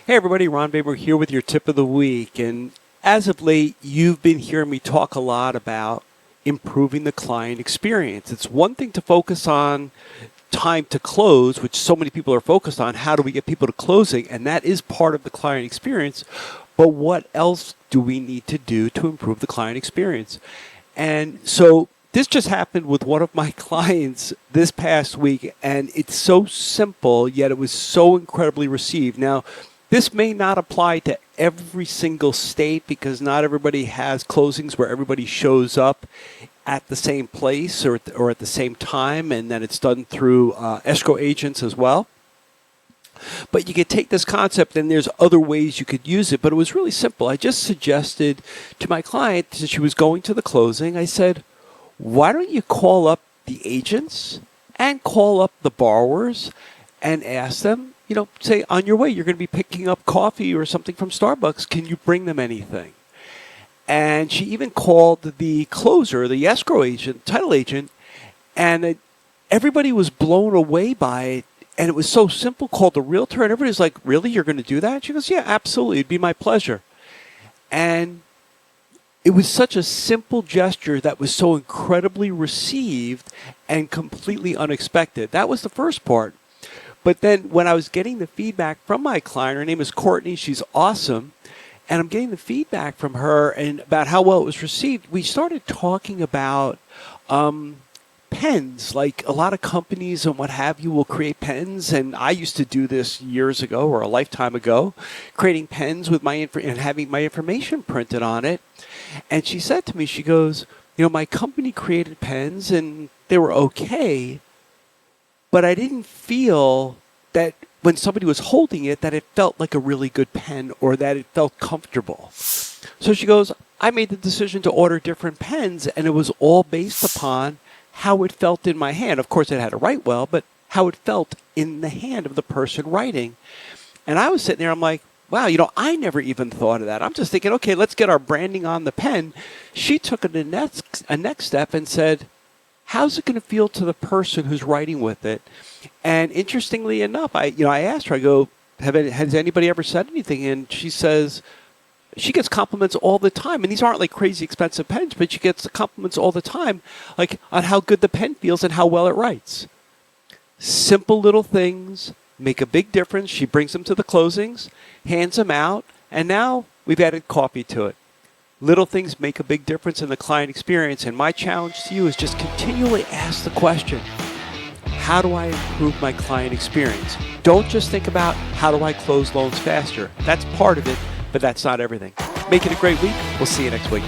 Hey everybody, Ron Baber here with your tip of the week. And as of late, you've been hearing me talk a lot about improving the client experience. It's one thing to focus on time to close, which so many people are focused on. How do we get people to closing? And that is part of the client experience. But what else do we need to do to improve the client experience? And so this just happened with one of my clients this past week, and it's so simple, yet it was so incredibly received. Now, this may not apply to every single state because not everybody has closings where everybody shows up at the same place or at the same time, and then it's done through escrow agents as well. But you could take this concept, and there's other ways you could use it, but it was really simple. I just suggested to my client, since she was going to the closing, I said, why don't you call up the agents and call up the borrowers and ask them, say on your way, you're going to be picking up coffee or something from Starbucks. Can you bring them anything? And she even called the closer, the escrow agent, title agent, and everybody was blown away by it. And it was so simple, called the realtor, and everybody's like, really, you're going to do that? She goes, yeah, absolutely. It'd be my pleasure. And it was such a simple gesture that was so incredibly received and completely unexpected. That was the first part. But then when I was getting the feedback from my client, her name is Courtney, she's awesome, and I'm getting the feedback from her and about how well it was received, we started talking about pens. Like a lot of companies and what have you will create pens, and I used to do this years ago or a lifetime ago, creating pens with and having my information printed on it. And she said to me, she goes, my company created pens and they were okay, but I didn't feel that when somebody was holding it, that it felt like a really good pen or that it felt comfortable. So she goes, I made the decision to order different pens, and it was all based upon how it felt in my hand. Of course, it had to write well, but how it felt in the hand of the person writing. And I was sitting there, I'm like, wow, I never even thought of that. I'm just thinking, okay, let's get our branding on the pen. She took it a next step and said, how's it going to feel to the person who's writing with it? And interestingly enough, I asked her, I go, has anybody ever said anything? And she says, she gets compliments all the time. And these aren't like crazy expensive pens, but she gets compliments all the time, like on how good the pen feels and how well it writes. Simple little things make a big difference. She brings them to the closings, hands them out, and now we've added coffee to it. Little things make a big difference in the client experience, and my challenge to you is just continually ask the question, how do I improve my client experience? Don't just think about how do I close loans faster. That's part of it, but that's not everything. Make it a great week. We'll see you next week.